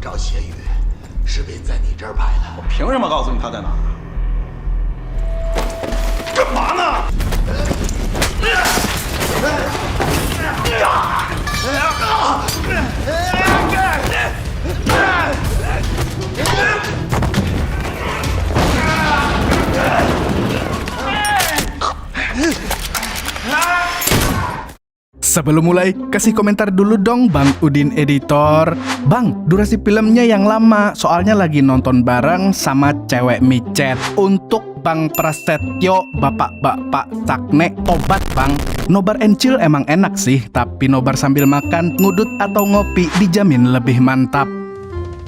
赵邪宇，视频在你这儿拍的。我凭什么告诉你他在哪儿？干嘛呢？Sebelum mulai, kasih komentar dulu dong Bang Udin Editor. Bang, durasi filmnya yang lama, soalnya lagi nonton bareng sama cewek micet. Untuk Bang Prasetyo, bapak-bapak sakne, tobat bang. Nobar and chill emang enak sih, tapi nobar sambil makan, ngudut atau ngopi dijamin lebih mantap.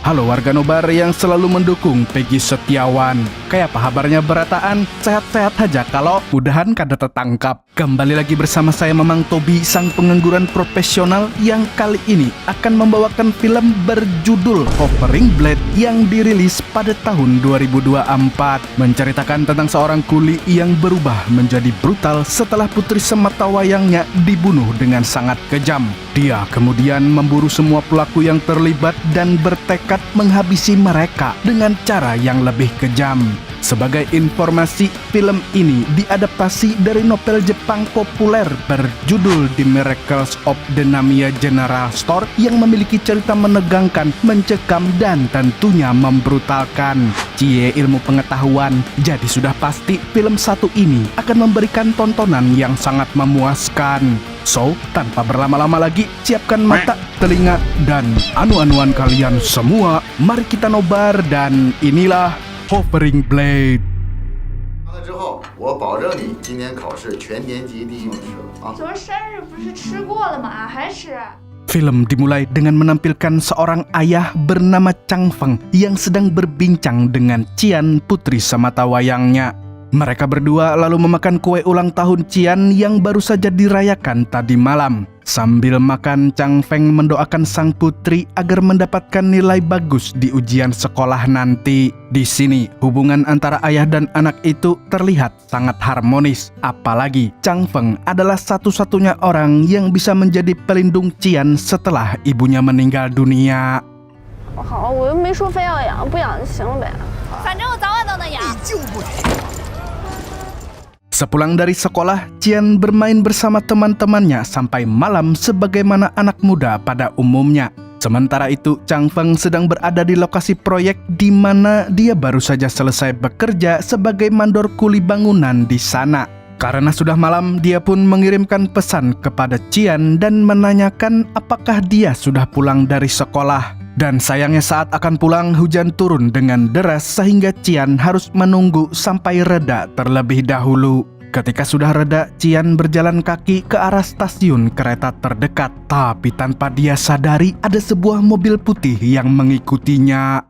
Halo warga Nobar yang selalu mendukung Peggy Setiawan. Kayak apa kabarnya berataan? Sehat-sehat aja kalau mudahan kada tertangkap. Kembali lagi bersama saya Mamang Tobi, sang pengangguran profesional yang kali ini akan membawakan film berjudul Hovering Blade yang dirilis pada tahun 2024. Menceritakan tentang seorang kuli yang berubah menjadi brutal setelah putri sematawayangnya dibunuh dengan sangat kejam. Dia kemudian memburu semua pelaku yang terlibat dan bertekad menghabisi mereka dengan cara yang lebih kejam. Sebagai informasi, film ini diadaptasi dari novel Jepang populer berjudul The Miracles of the Namiya General Store yang memiliki cerita menegangkan, mencekam, dan tentunya membrutalkan. Cie ilmu pengetahuan, jadi sudah pasti film satu ini akan memberikan tontonan yang sangat memuaskan. So, tanpa berlama-lama lagi, siapkan mata, telinga, dan anu-anuan kalian semua. Mari kita nobar dan inilah Hovering Blade. 完了之后，我保证你今年考试全年级第一名啊！昨儿生日不是吃过了吗？还吃？ Film dimulai dengan menampilkan seorang ayah bernama Chang Feng yang sedang berbincang dengan Qian, putri sematawayangnya. Mereka berdua lalu memakan kue ulang tahun Qian yang baru saja dirayakan tadi malam. Sambil makan, Chang Feng mendoakan sang putri agar mendapatkan nilai bagus di ujian sekolah nanti. Di sini, hubungan antara ayah dan anak itu terlihat sangat harmonis. Apalagi, Chang Feng adalah satu-satunya orang yang bisa menjadi pelindung Qian setelah ibunya meninggal dunia. 好，我又没说非要养，不养就行了呗。反正我早晚都能养。 Sepulang dari sekolah, Qian bermain bersama teman-temannya sampai malam sebagaimana anak muda pada umumnya. Sementara itu, Chang Feng sedang berada di lokasi proyek di mana dia baru saja selesai bekerja sebagai mandor kuli bangunan di sana. Karena sudah malam, dia pun mengirimkan pesan kepada Qian dan menanyakan apakah dia sudah pulang dari sekolah. Dan sayangnya saat akan pulang, hujan turun dengan deras sehingga Qian harus menunggu sampai reda terlebih dahulu. Ketika sudah reda, Qian berjalan kaki ke arah stasiun kereta terdekat. Tapi tanpa dia sadari, ada sebuah mobil putih yang mengikutinya.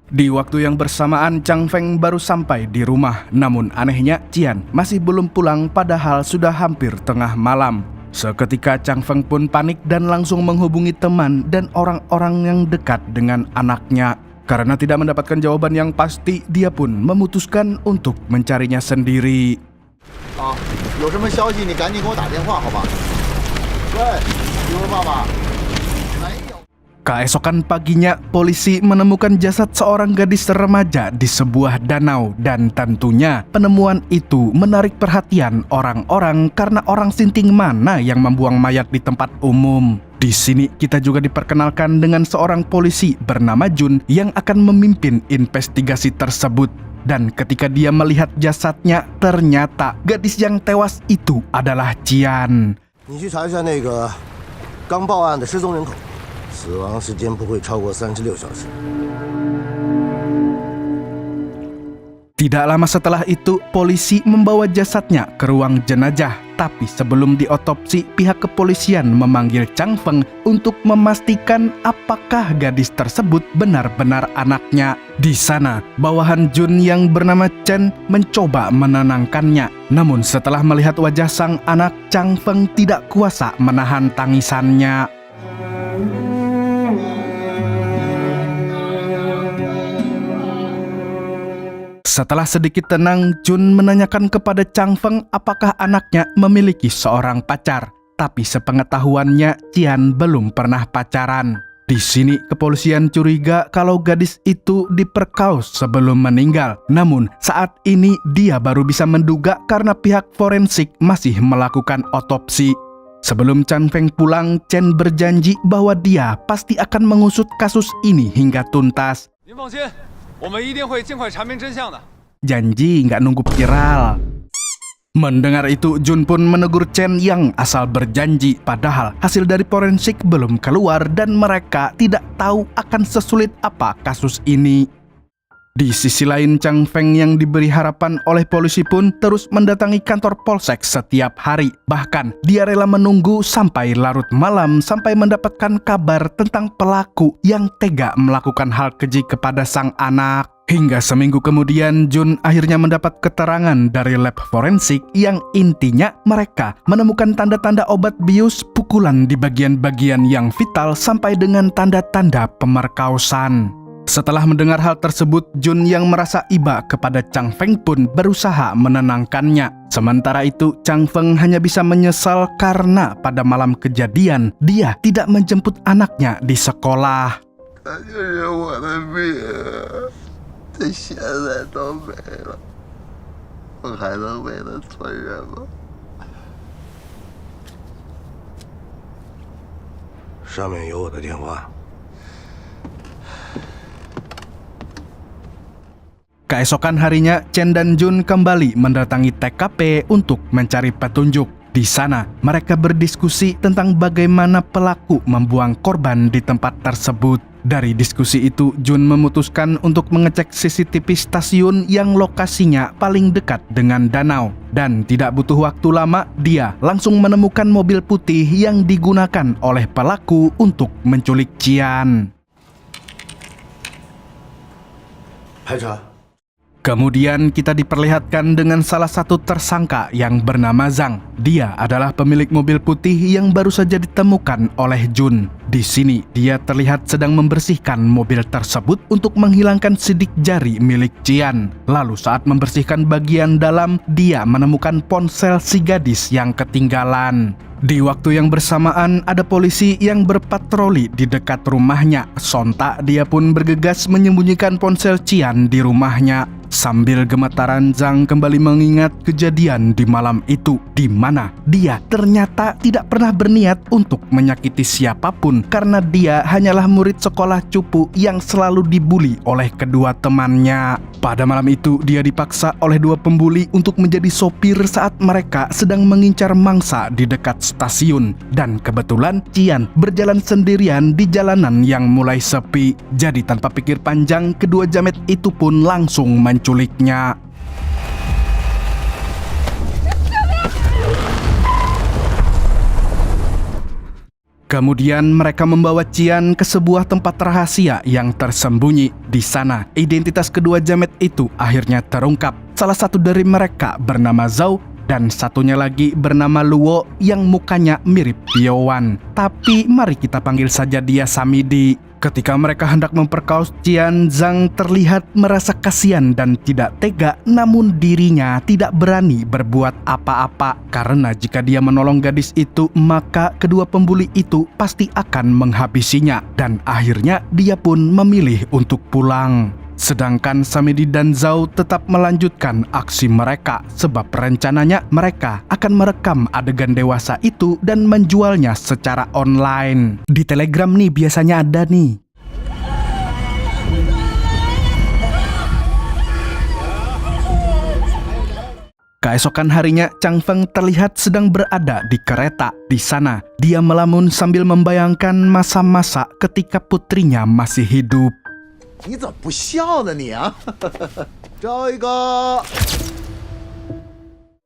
Di waktu yang bersamaan, Chang Feng baru sampai di rumah. Namun anehnya, Qian masih belum pulang padahal sudah hampir tengah malam. Seketika Chang Feng pun panik dan langsung menghubungi teman dan orang-orang yang dekat dengan anaknya. Karena tidak mendapatkan jawaban yang pasti, dia pun memutuskan untuk mencarinya sendiri. 啊，有什么消息你赶紧给我打电话好吧？喂，有了爸爸？没有。 Keesokan paginya, polisi menemukan jasad seorang gadis remaja di sebuah danau dan tentunya penemuan itu menarik perhatian orang-orang karena orang sinting mana yang membuang mayat di tempat umum. Di sini kita juga diperkenalkan dengan seorang polisi bernama Jun yang akan memimpin investigasi tersebut. Dan ketika dia melihat jasadnya, ternyata gadis yang tewas itu adalah Qian. 你去查一下那个刚报案的失踪人口。 死亡时间不会超过36小时。 Tidak lama setelah itu, polisi membawa jasadnya ke ruang jenazah. Tapi sebelum diotopsi, pihak kepolisian memanggil Chang Feng untuk memastikan apakah gadis tersebut benar-benar anaknya. Di sana, bawahan Jun yang bernama Chen mencoba menenangkannya. Namun setelah melihat wajah sang anak, Chang Feng tidak kuasa menahan tangisannya. Setelah sedikit tenang, Jun menanyakan kepada Chang Feng apakah anaknya memiliki seorang pacar. Tapi sepengetahuannya, Cian belum pernah pacaran. Di sini kepolisian curiga kalau gadis itu diperkaus sebelum meninggal. Namun saat ini dia baru bisa menduga karena pihak forensik masih melakukan otopsi. Sebelum Chang Feng pulang, Chen berjanji bahwa dia pasti akan mengusut kasus ini hingga tuntas. Janji nggak nunggu viral. Mendengar itu, Jun pun menegur Chen yang asal berjanji, padahal hasil dari forensik belum keluar dan mereka tidak tahu akan sesulit apa kasus ini. Di sisi lain, Chang Feng yang diberi harapan oleh polisi pun terus mendatangi kantor polsek setiap hari. Bahkan, dia rela menunggu sampai larut malam sampai mendapatkan kabar tentang pelaku yang tega melakukan hal keji kepada sang anak. Hingga seminggu kemudian, Jun akhirnya mendapat keterangan dari lab forensik yang intinya mereka menemukan tanda-tanda obat bius, pukulan di bagian-bagian yang vital sampai dengan tanda-tanda pemerkosaan. Setelah mendengar hal tersebut, Jun yang merasa iba kepada Chang Feng pun berusaha menenangkannya. Sementara itu, Chang Feng hanya bisa menyesal karena pada malam kejadian, dia tidak menjemput anaknya di sekolah. 这现在都没了，我还能为他存人吗？上面有我的电话。 Keesokan harinya, Chen dan Jun kembali mendatangi TKP untuk mencari petunjuk. Di sana, mereka berdiskusi tentang bagaimana pelaku membuang korban di tempat tersebut. Dari diskusi itu, Jun memutuskan untuk mengecek CCTV stasiun yang lokasinya paling dekat dengan danau. Dan tidak butuh waktu lama, dia langsung menemukan mobil putih yang digunakan oleh pelaku untuk menculik Cian. 排查。 Kemudian kita diperlihatkan dengan salah satu tersangka yang bernama Zhang. Dia adalah pemilik mobil putih yang baru saja ditemukan oleh Jun. Di sini dia terlihat sedang membersihkan mobil tersebut untuk menghilangkan sidik jari milik Cian. Lalu saat membersihkan bagian dalam, dia menemukan ponsel si gadis yang ketinggalan. Di waktu yang bersamaan, ada polisi yang berpatroli di dekat rumahnya. Sontak dia pun bergegas menyembunyikan ponsel Cian di rumahnya. Sambil gemetaran, Zhang kembali mengingat kejadian di malam itu, di mana dia ternyata tidak pernah berniat untuk menyakiti siapapun karena dia hanyalah murid sekolah cupu yang selalu dibuli oleh kedua temannya. Pada malam itu, dia dipaksa oleh dua pembuli untuk menjadi sopir saat mereka sedang mengincar mangsa di dekat stasiun. Dan kebetulan Cian berjalan sendirian di jalanan yang mulai sepi. Jadi tanpa pikir panjang, kedua jamet itu pun langsung menculiknya. Kemudian mereka membawa Cian ke sebuah tempat rahasia yang tersembunyi. Di sana, identitas kedua jamet itu akhirnya terungkap. Salah satu dari mereka bernama Zhao dan satunya lagi bernama Luo yang mukanya mirip Yowan. Tapi mari kita panggil saja dia Samidi. Ketika mereka hendak memperkaus Cian, Zhang terlihat merasa kasihan dan tidak tega, namun dirinya tidak berani berbuat apa-apa. Karena jika dia menolong gadis itu, maka kedua pembuli itu pasti akan menghabisinya. Dan akhirnya dia pun memilih untuk pulang. Sedangkan Samidi dan Zhao tetap melanjutkan aksi mereka sebab rencananya mereka akan merekam adegan dewasa itu dan menjualnya secara online. Di Telegram nih biasanya ada nih. Keesokan harinya, Chang Feng terlihat sedang berada di kereta. Di sana, dia melamun sambil membayangkan masa-masa ketika putrinya masih hidup. 你怎么不笑呢你啊？找一个。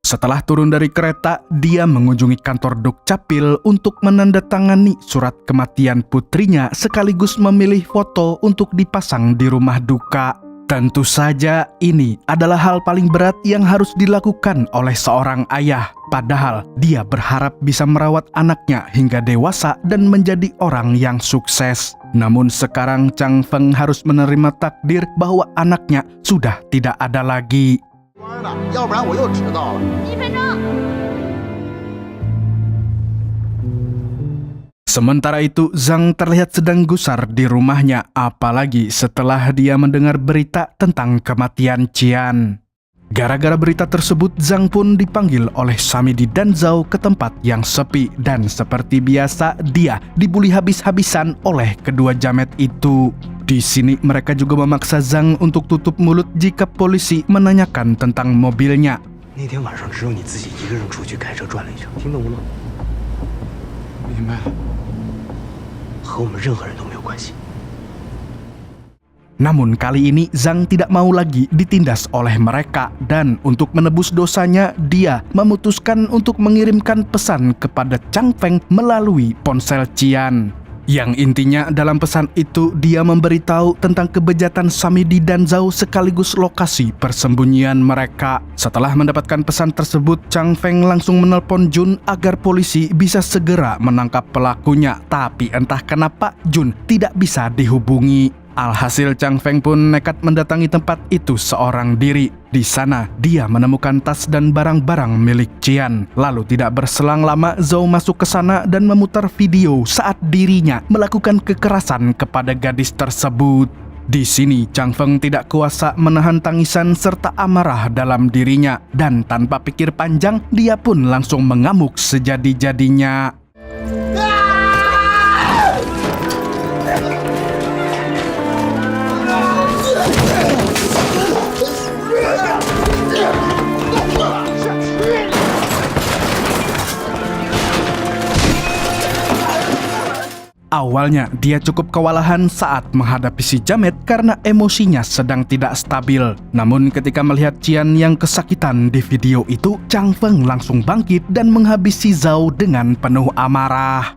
Setelah turun dari kereta, dia mengunjungi kantor Dukcapil untuk menandatangani surat kematian putrinya sekaligus memilih foto untuk dipasang di rumah duka. Tentu saja ini adalah hal paling berat yang harus dilakukan oleh seorang ayah. Padahal dia berharap bisa merawat anaknya hingga dewasa dan menjadi orang yang sukses. Namun sekarang Chang Feng harus menerima takdir bahwa anaknya sudah tidak ada lagi. 要不然我又迟到了。 1分钟。 Sementara itu, Zhang terlihat sedang gusar di rumahnya, apalagi setelah dia mendengar berita tentang kematian Qian. Gara-gara berita tersebut, Zhang pun dipanggil oleh Samidi dan Zhao ke tempat yang sepi, dan seperti biasa, dia dibully habis-habisan oleh kedua jamet itu. Di sini mereka juga memaksa Zhang untuk tutup mulut jika polisi menanyakan tentang mobilnya. 那天晚上只有你自己一个人出去开车转了一圈，听懂了吗？明白了，和我们任何人都没有关系。 Namun kali ini Zhang tidak mau lagi ditindas oleh mereka dan untuk menebus dosanya dia memutuskan untuk mengirimkan pesan kepada Chang Feng melalui ponsel Qian. Yang intinya dalam pesan itu dia memberitahu tentang kebejatan Samidi dan Zhao sekaligus lokasi persembunyian mereka. Setelah mendapatkan pesan tersebut, Chang Feng langsung menelpon Jun agar polisi bisa segera menangkap pelakunya. Tapi entah kenapa Jun tidak bisa dihubungi. Alhasil Chang Feng pun nekat mendatangi tempat itu seorang diri. Di sana dia menemukan tas dan barang-barang milik Qian. Lalu tidak berselang lama Zhao masuk ke sana dan memutar video saat dirinya melakukan kekerasan kepada gadis tersebut. Di sini Chang Feng tidak kuasa menahan tangisan serta amarah dalam dirinya dan tanpa pikir panjang dia pun langsung mengamuk sejadi-jadinya. Awalnya dia cukup kewalahan saat menghadapi si jamet karena emosinya sedang tidak stabil. Namun ketika melihat Qian yang kesakitan di video itu, Chang Feng langsung bangkit dan menghabisi Zhao dengan penuh amarah.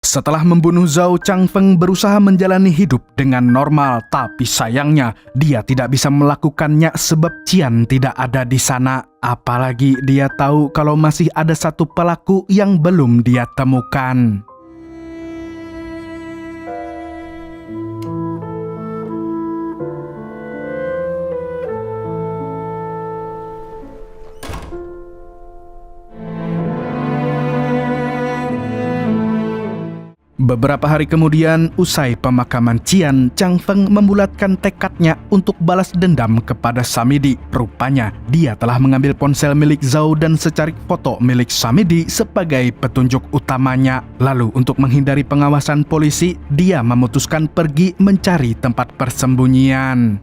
Setelah membunuh Zhao, Chang Feng berusaha menjalani hidup dengan normal, tapi sayangnya dia tidak bisa melakukannya sebab Qian tidak ada di sana. Apalagi dia tahu kalau masih ada satu pelaku yang belum dia temukan. Beberapa hari kemudian, usai pemakaman Qian, Chang Feng membulatkan tekadnya untuk balas dendam kepada Samidi. Rupanya, dia telah mengambil ponsel milik Zhao dan secarik foto milik Samidi sebagai petunjuk utamanya. Lalu, untuk menghindari pengawasan polisi, dia memutuskan pergi mencari tempat persembunyian.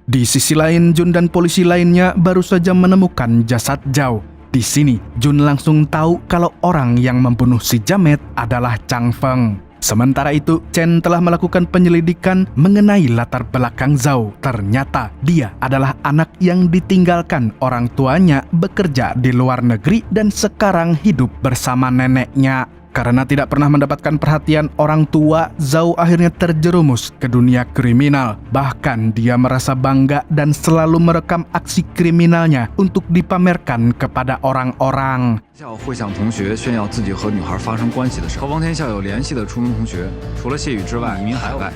Di sisi lain, Jun dan polisi lainnya baru saja menemukan jasad Zhao. Di sini, Jun langsung tahu kalau orang yang membunuh si jamet adalah Chang Feng. Sementara itu, Chen telah melakukan penyelidikan mengenai latar belakang Zhao. Ternyata dia adalah anak yang ditinggalkan orang tuanya bekerja di luar negeri dan sekarang hidup bersama neneknya. Karena tidak pernah mendapatkan perhatian orang tua, Zhao akhirnya terjerumus ke dunia kriminal. Bahkan dia merasa bangga dan selalu merekam aksi kriminalnya untuk dipamerkan kepada orang-orang. 会向同学炫耀自己和女孩发生关系的事，和王天笑有联系的初中同学，除了谢宇之外，移民海外。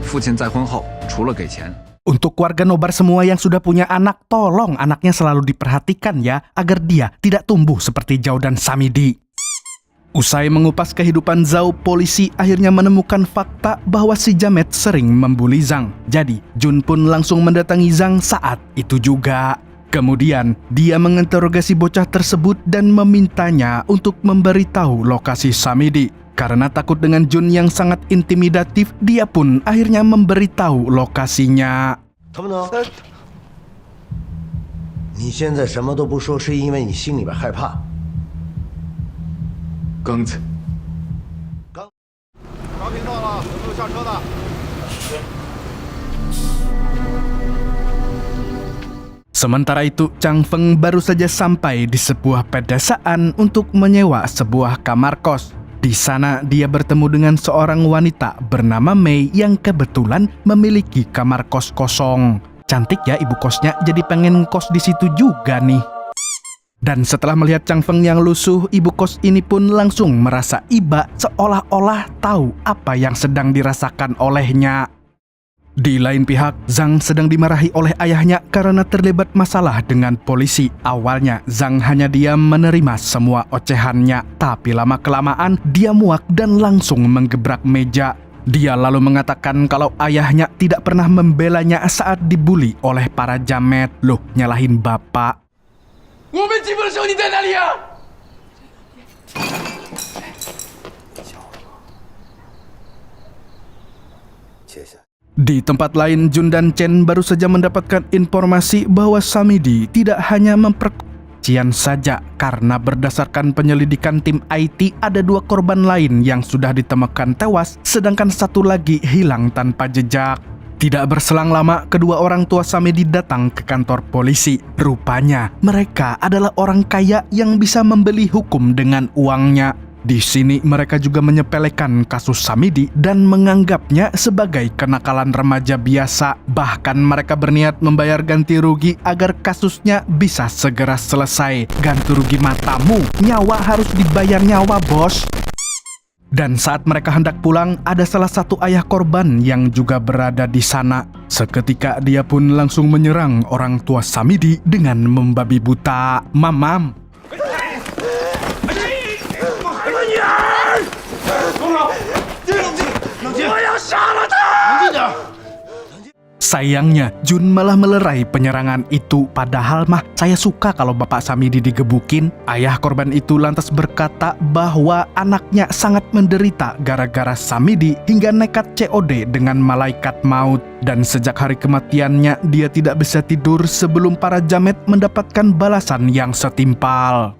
父亲再婚后，除了给钱。 Untuk warga Nobar semua yang sudah punya anak, tolong anaknya selalu diperhatikan ya, agar dia tidak tumbuh seperti Zhao dan Samidi. Usai mengupas kehidupan Zhao, polisi akhirnya menemukan fakta bahwa si jamet sering membuli Zhang. Jadi, Jun pun langsung mendatangi Zhang saat itu juga. Kemudian, dia menginterogasi bocah tersebut dan memintanya untuk memberitahu lokasi Samidi. Karena takut dengan Jun yang sangat intimidatif, dia pun akhirnya memberitahu lokasinya. 他们呢？你现在什么都不说，是因为你心里边害怕。 庚子，高频到了，有没有下车的？ 「Sementara itu, Chang Feng baru saja sampai di sebuah pedesaan untuk menyewa sebuah kamar kos. Di sana dia bertemu dengan seorang wanita bernama Mei yang kebetulan memiliki kamar kos kosong. Cantik ya ibu kosnya, jadi pengen kos di situ juga nih. Dan setelah melihat Chang Feng yang lusuh, ibu kos ini pun langsung merasa iba seolah-olah tahu apa yang sedang dirasakan olehnya. Di lain pihak, Zhang sedang dimarahi oleh ayahnya karena terlibat masalah dengan polisi. Awalnya, Zhang hanya diam menerima semua ocehannya, tapi lama-kelamaan dia muak dan langsung menggebrak meja. Dia lalu mengatakan kalau ayahnya tidak pernah membelanya saat dibully oleh para jamet. Loh, nyalahin bapak. Di tempat lain, Jun dan Chen baru saja mendapatkan informasi bahwa Samidi tidak hanya memperkucian saja, karena berdasarkan penyelidikan tim IT ada 2 korban lain yang sudah ditemukan tewas, sedangkan 1 lagi hilang tanpa jejak. Tidak berselang lama, kedua orang tua Samidi datang ke kantor polisi. Rupanya mereka adalah orang kaya yang bisa membeli hukum dengan uangnya. Di sini mereka juga menyepelekan kasus Samidi dan menganggapnya sebagai kenakalan remaja biasa. Bahkan mereka berniat membayar ganti rugi agar kasusnya bisa segera selesai. Ganti rugi matamu, nyawa harus dibayar nyawa, bos. Dan saat mereka hendak pulang, ada salah satu ayah korban yang juga berada di sana. Seketika dia pun langsung menyerang orang tua Samidi dengan membabi buta. Mamam. Sayangnya, Jun malah melerai penyerangan itu. Padahal mah saya suka kalau bapak Samidi digebukin. Ayah korban itu lantas berkata bahwa anaknya sangat menderita gara-gara Samidi hingga nekat COD dengan malaikat maut. Dan sejak hari kematiannya, dia tidak bisa tidur sebelum para jamet mendapatkan balasan yang setimpal.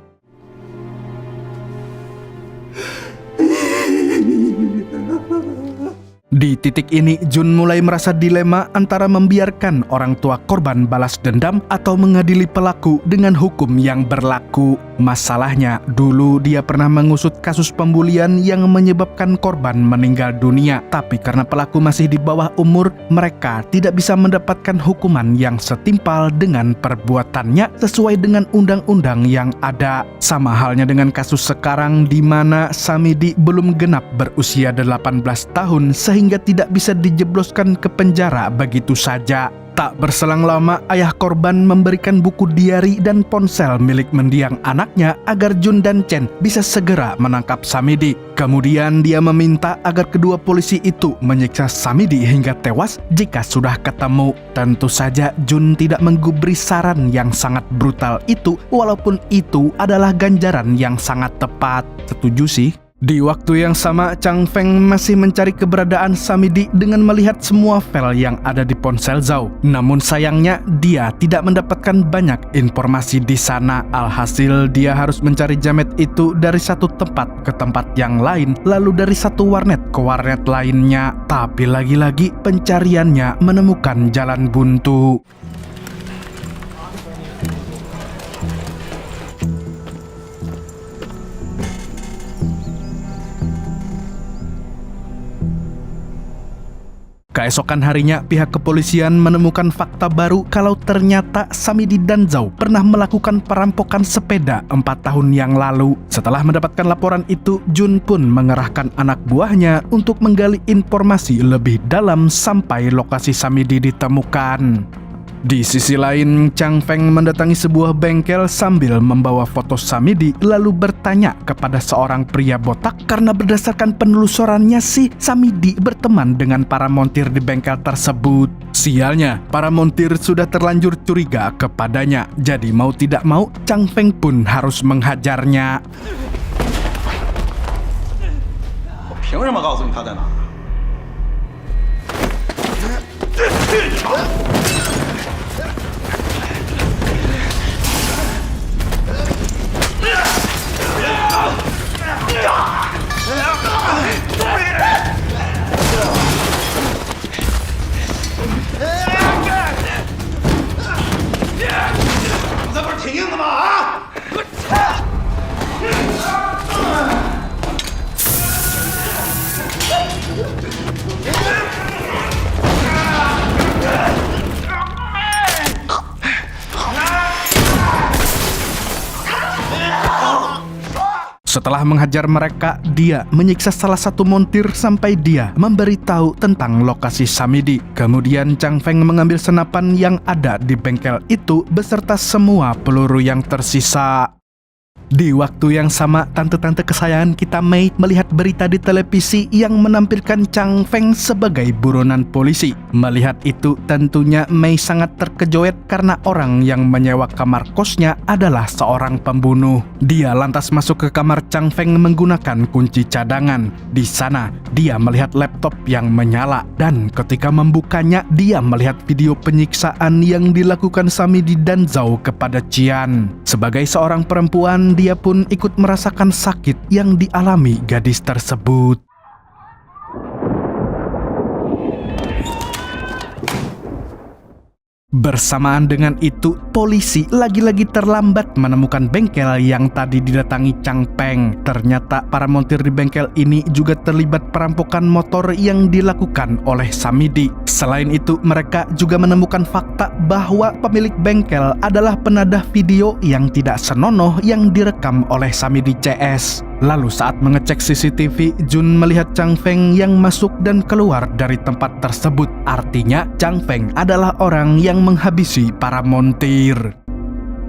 Di titik ini, Jun mulai merasa dilema antara membiarkan orang tua korban balas dendam atau mengadili pelaku dengan hukum yang berlaku. Masalahnya, dulu dia pernah mengusut kasus pembulian yang menyebabkan korban meninggal dunia. Tapi karena pelaku masih di bawah umur, mereka tidak bisa mendapatkan hukuman yang setimpal dengan perbuatannya sesuai dengan undang-undang yang ada. Sama halnya dengan kasus sekarang di mana Samidi belum genap berusia 18 tahun sehingga tidak bisa dijebloskan ke penjara begitu saja. Tak berselang lama, ayah korban memberikan buku diari dan ponsel milik mendiang anaknya agar Jun dan Chen bisa segera menangkap Samidi. Kemudian dia meminta agar kedua polisi itu menyiksa Samidi hingga tewas jika sudah ketemu. Tentu saja Jun tidak menggubris saran yang sangat brutal itu, walaupun itu adalah ganjaran yang sangat tepat. Setuju sih. Di waktu yang sama, Chang Feng masih mencari keberadaan Samidi dengan melihat semua file yang ada di ponsel Zhao. Namun sayangnya, dia tidak mendapatkan banyak informasi di sana. Alhasil, dia harus mencari jamet itu dari satu tempat ke tempat yang lain, lalu dari satu warnet ke warnet lainnya. Tapi lagi-lagi, pencariannya menemukan jalan buntu. Keesokan harinya, pihak kepolisian menemukan fakta baru kalau ternyata Samidi dan Zhao pernah melakukan perampokan sepeda 4 tahun yang lalu. Setelah mendapatkan laporan itu, Jun pun mengerahkan anak buahnya untuk menggali informasi lebih dalam sampai lokasi Samidi ditemukan. Di sisi lain, Chang Feng mendatangi sebuah bengkel sambil membawa foto Samidi lalu bertanya kepada seorang pria botak karena berdasarkan penelusurannya sih Samidi berteman dengan para montir di bengkel tersebut. Sialnya, para montir sudah terlanjur curiga kepadanya. Jadi mau tidak mau, Chang Feng pun harus menghajarnya. 我凭什么告诉你他在哪？ Yeah! Setelah menghajar mereka, dia menyiksa salah satu montir sampai dia memberitahu tentang lokasi Samidi. Kemudian Chang Feng mengambil senapan yang ada di bengkel itu beserta semua peluru yang tersisa. Di waktu yang sama, tante-tante kesayangan kita Mei melihat berita di televisi yang menampilkan Chang Feng sebagai buronan polisi. Melihat itu, tentunya Mei sangat terkejut karena orang yang menyewa kamar kosnya adalah seorang pembunuh. Dia lantas masuk ke kamar Chang Feng menggunakan kunci cadangan. Di sana, dia melihat laptop yang menyala dan ketika membukanya, dia melihat video penyiksaan yang dilakukan Samidi dan Zhao kepada Qian. Sebagai seorang perempuan, dia pun ikut merasakan sakit yang dialami gadis tersebut. Bersamaan dengan itu, polisi lagi-lagi terlambat menemukan bengkel yang tadi didatangi Chang Feng. Ternyata para montir di bengkel ini juga terlibat perampokan motor yang dilakukan oleh Samidi. Selain itu, mereka juga menemukan fakta bahwa pemilik bengkel adalah penadah video yang tidak senonoh yang direkam oleh Samidi CS. Lalu saat mengecek CCTV, Jun melihat Chang Feng yang masuk dan keluar dari tempat tersebut. Artinya, Chang Feng adalah orang yang menghabisi para montir.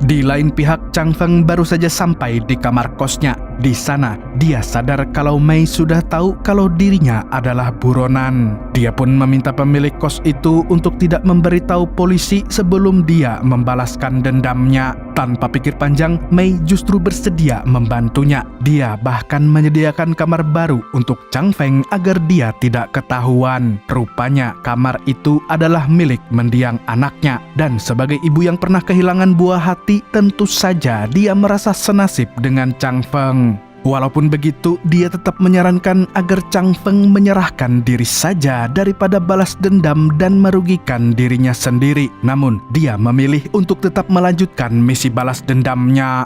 Di lain pihak, Chang Feng baru saja sampai di kamar kosnya. Di sana, dia sadar kalau Mei sudah tahu kalau dirinya adalah buronan. Dia pun meminta pemilik kos itu untuk tidak memberitahu polisi sebelum dia membalaskan dendamnya. Tanpa pikir panjang, Mei justru bersedia membantunya. Dia bahkan menyediakan kamar baru untuk Chang Feng agar dia tidak ketahuan. Rupanya, kamar itu adalah milik mendiang anaknya. Dan sebagai ibu yang pernah kehilangan buah hati, tentu saja dia merasa senasib dengan Chang Feng. Walaupun begitu, dia tetap menyarankan agar Chang Feng menyerahkan diri saja daripada balas dendam dan merugikan dirinya sendiri. Namun, dia memilih untuk tetap melanjutkan misi balas dendamnya.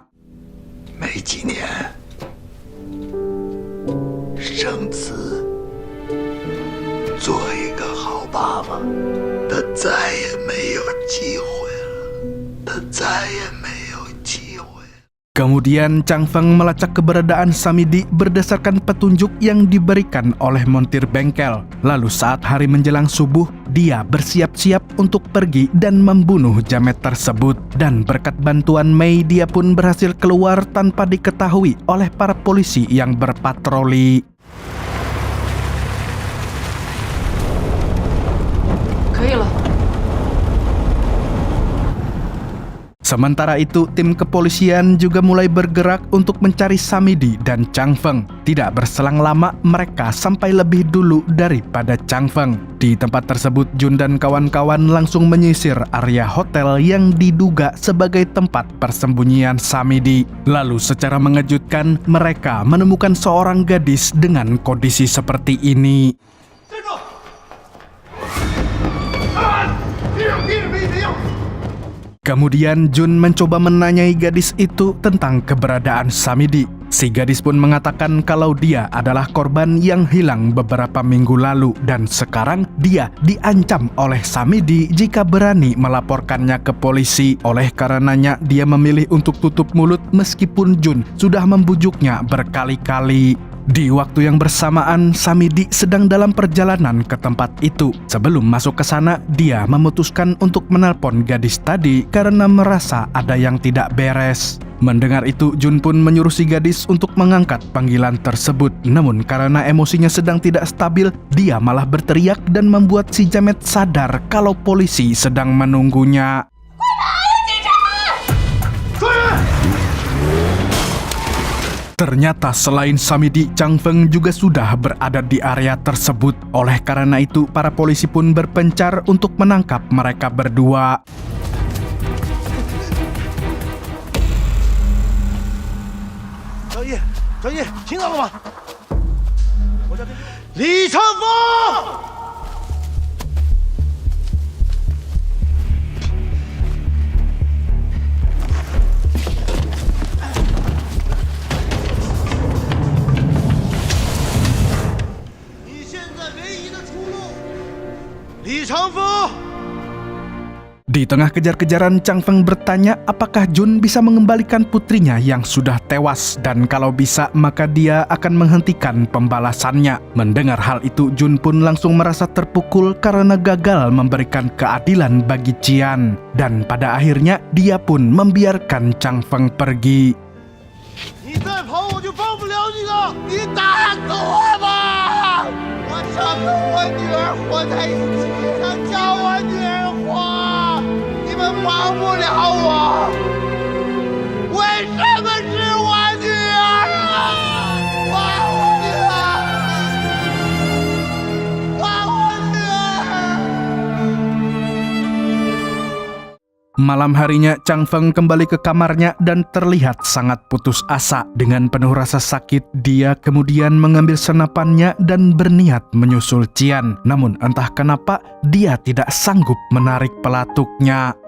没几年，生子做一个好爸爸，他再也没有机会了，他再也没有机会。 Kemudian Chang Feng melacak keberadaan Samidi berdasarkan petunjuk yang diberikan oleh montir bengkel. Lalu saat hari menjelang subuh, dia bersiap-siap untuk pergi dan membunuh jamet tersebut. Dan berkat bantuan Mei, dia pun berhasil keluar tanpa diketahui oleh para polisi yang berpatroli. 可以了。 Sementara itu, tim kepolisian juga mulai bergerak untuk mencari Samidi dan Chang Feng. Tidak berselang lama, mereka sampai lebih dulu daripada Chang Feng. Di tempat tersebut, Jun dan kawan-kawan langsung menyisir area hotel yang diduga sebagai tempat persembunyian Samidi. Lalu secara mengejutkan, mereka menemukan seorang gadis dengan kondisi seperti ini. Kemudian Jun mencoba menanyai gadis itu tentang keberadaan Samidi. Si gadis pun mengatakan kalau dia adalah korban yang hilang beberapa minggu lalu dan sekarang dia diancam oleh Samidi jika berani melaporkannya ke polisi. Oleh karenanya dia memilih untuk tutup mulut meskipun Jun sudah membujuknya berkali-kali. Di waktu yang bersamaan, Samidi sedang dalam perjalanan ke tempat itu. Sebelum masuk ke sana, dia memutuskan untuk menelpon gadis tadi karena merasa ada yang tidak beres. Mendengar itu, Jun pun menyuruh si gadis untuk mengangkat panggilan tersebut. Namun karena emosinya sedang tidak stabil, dia malah berteriak dan membuat si jamet sadar kalau polisi sedang menunggunya. Ternyata selain Samidi, Chang Feng juga sudah berada di area tersebut. Oleh karena itu, para polisi pun berpencar untuk menangkap mereka berdua. Zhao Ye, 听到了吗？李长风。 Di Di tengah kejar-kejaran, Chang Feng bertanya apakah Jun bisa mengembalikan putrinya yang sudah tewas, dan kalau bisa maka dia akan menghentikan pembalasannya. Mendengar hal itu, Jun pun langsung merasa terpukul karena gagal memberikan keadilan bagi Qian, dan pada akhirnya dia pun membiarkan Chang Feng pergi. 你再跑我就放不了你了，你打死我吧！我想跟我女儿活在一起，想叫我女儿活，你们帮不了我。为什么是我女儿啊？我女儿，我女儿。 Malam harinya, Chang Feng kembali ke kamarnya dan terlihat sangat putus asa. Dengan penuh rasa sakit, dia kemudian mengambil senapannya dan berniat menyusul Qian. Namun entah kenapa, dia tidak sanggup menarik pelatuknya.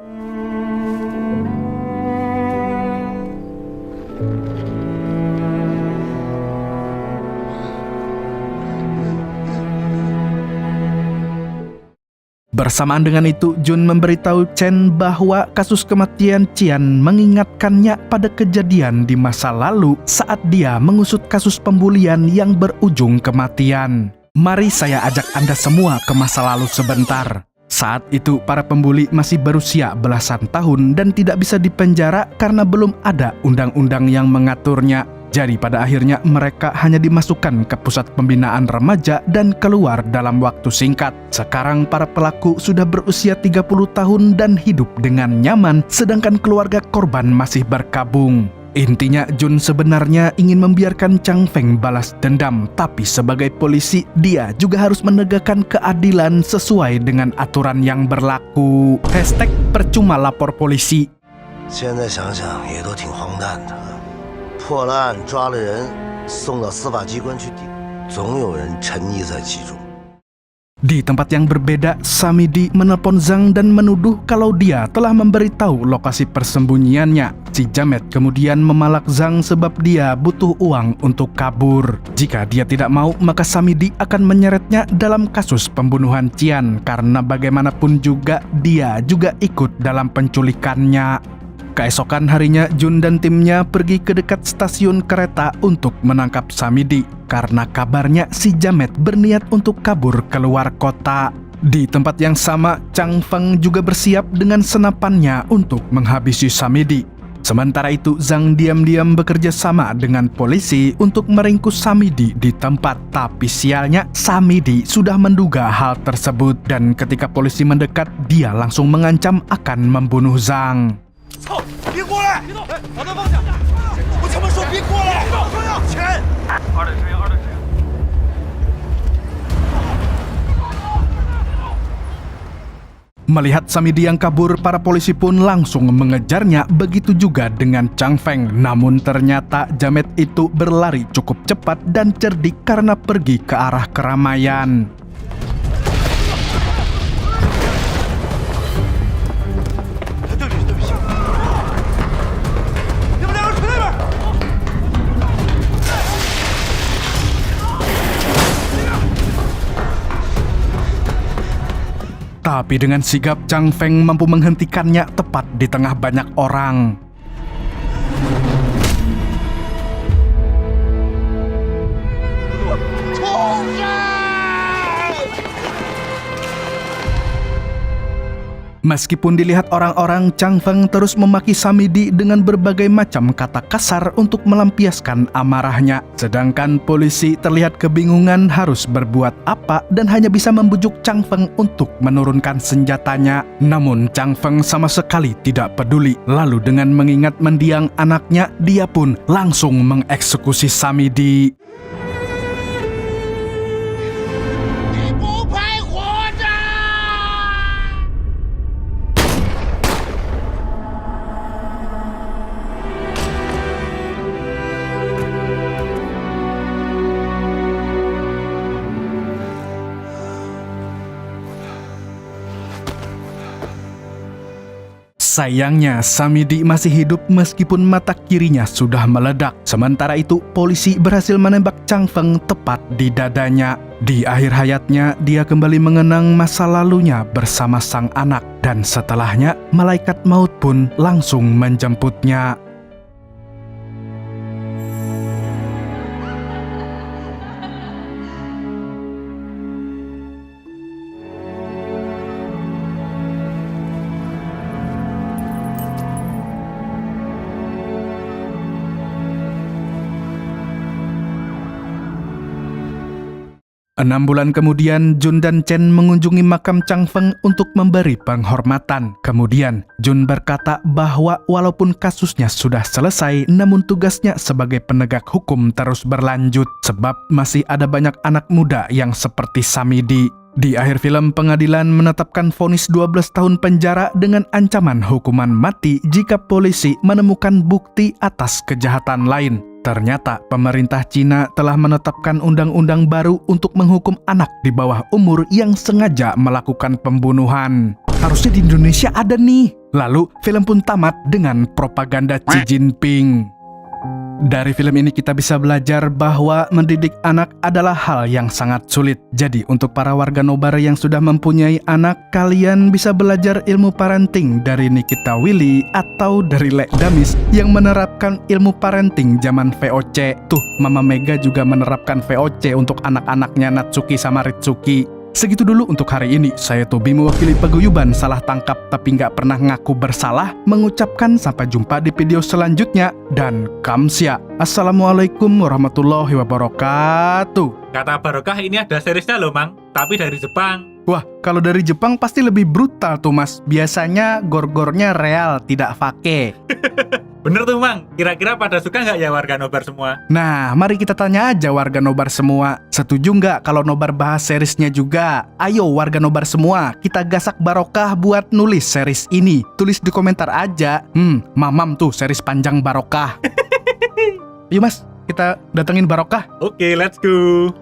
Bersamaan dengan itu, Jun memberitahu Chen bahwa kasus kematian Qian mengingatkannya pada kejadian di masa lalu saat dia mengusut kasus pembulian yang berujung kematian. Mari saya ajak Anda semua ke masa lalu sebentar. Saat itu, para pembuli masih berusia belasan tahun dan tidak bisa dipenjara karena belum ada undang-undang yang mengaturnya. Jadi pada akhirnya mereka hanya dimasukkan ke pusat pembinaan remaja dan keluar dalam waktu singkat. Sekarang para pelaku sudah berusia 30 tahun dan hidup dengan nyaman, sedangkan keluarga korban masih berkabung. Intinya, Jun sebenarnya ingin membiarkan Chang Feng balas dendam, tapi sebagai polisi, dia juga harus menegakkan keadilan sesuai dengan aturan yang berlaku. #percuma lapor polisi. 现在想想也都挺荒诞的。破了案，抓了人，送到司法机关去顶，总有人沉溺在其中。 Di tempat yang berbeda, Samidi menelpon Zhang dan menuduh kalau dia telah memberitahu lokasi persembunyiannya. Si Jamet kemudian memalak Zhang sebab dia butuh uang untuk kabur. Jika dia tidak mau, maka Samidi akan menyeretnya dalam kasus pembunuhan Qian karena bagaimanapun juga dia juga ikut dalam penculikannya. Keesokan harinya, Jun dan timnya pergi ke dekat stasiun kereta untuk menangkap Samidi karena kabarnya si Jamet berniat untuk kabur keluar kota. Di tempat yang sama, Chang Feng juga bersiap dengan senapannya untuk menghabisi Samidi. Sementara itu, Zhang diam-diam bekerja sama dengan polisi untuk meringkus Samidi di tempat. Tapi sialnya, Samidi sudah menduga hal tersebut dan ketika polisi mendekat, dia langsung mengancam akan membunuh Zhang. 操！别过来！别动！打断方向！我他妈说别过来！钱！二队支援，二队支援。 Melihat Samidi yang kabur, para polisi pun langsung mengejarnya, begitu juga dengan Chang Feng. Namun ternyata Jamet itu berlari cukup cepat dan cerdik karena pergi ke arah keramaian. Tapi dengan sigap, Chang Feng mampu menghentikannya tepat di tengah banyak orang. Meskipun dilihat orang-orang, Chang Feng terus memaki Samidi dengan berbagai macam kata kasar untuk melampiaskan amarahnya. Sedangkan polisi terlihat kebingungan harus berbuat apa dan hanya bisa membujuk Chang Feng untuk menurunkan senjatanya. Namun Chang Feng sama sekali tidak peduli. Lalu dengan mengingat mendiang anaknya, dia pun langsung mengeksekusi Samidi. Sayangnya, Samidi masih hidup meskipun mata kirinya sudah meledak. Sementara itu, polisi berhasil menembak Chang Feng tepat di dadanya. Di akhir hayatnya, dia kembali mengenang masa lalunya bersama sang anak. Dan setelahnya, malaikat maut pun langsung menjemputnya. Enam bulan kemudian, Jun dan Chen mengunjungi makam Chang Feng untuk memberi penghormatan. Kemudian, Jun berkata bahwa walaupun kasusnya sudah selesai, namun tugasnya sebagai penegak hukum terus berlanjut, sebab masih ada banyak anak muda yang seperti Samidi. Di akhir film, pengadilan menetapkan vonis 12 tahun penjara dengan ancaman hukuman mati jika polisi menemukan bukti atas kejahatan lain. Ternyata pemerintah Cina telah menetapkan undang-undang baru untuk menghukum anak di bawah umur yang sengaja melakukan pembunuhan. Harusnya di Indonesia ada nih. Lalu film pun tamat dengan propaganda Xi Jinping. Dari film ini kita bisa belajar bahwa mendidik anak adalah hal yang sangat sulit. Jadi untuk para warga Nobar yang sudah mempunyai anak, kalian bisa belajar ilmu parenting dari Nikita Willy atau dari Lek Damis yang menerapkan ilmu parenting zaman VOC. Tuh, Mama Mega juga menerapkan VOC untuk anak-anaknya Natsuki sama Ritsuki. Segitu dulu untuk hari ini. Saya Tobi mewakili paguyuban salah tangkap tapi nggak pernah ngaku bersalah, mengucapkan sampai jumpa di video selanjutnya dan kamsia. Assalamualaikum warahmatullahi wabarakatuh. Kata barokah ini ada seriesnya loh, Mang, tapi dari Jepang. Wah, kalau dari Jepang pasti lebih brutal tuh, Mas. Biasanya gor-gornya real, tidak fake. Bener tuh, Mang. Kira-kira pada suka nggak ya warga Nobar semua? Nah, mari kita tanya aja warga Nobar semua. Setuju nggak kalau Nobar bahas seriesnya juga? Ayo warga Nobar semua, kita gasak barokah buat nulis series ini. Tulis di komentar aja. Mamam tuh series panjang barokah. Yuk Mas, kita datengin barokah. Oke, let's go.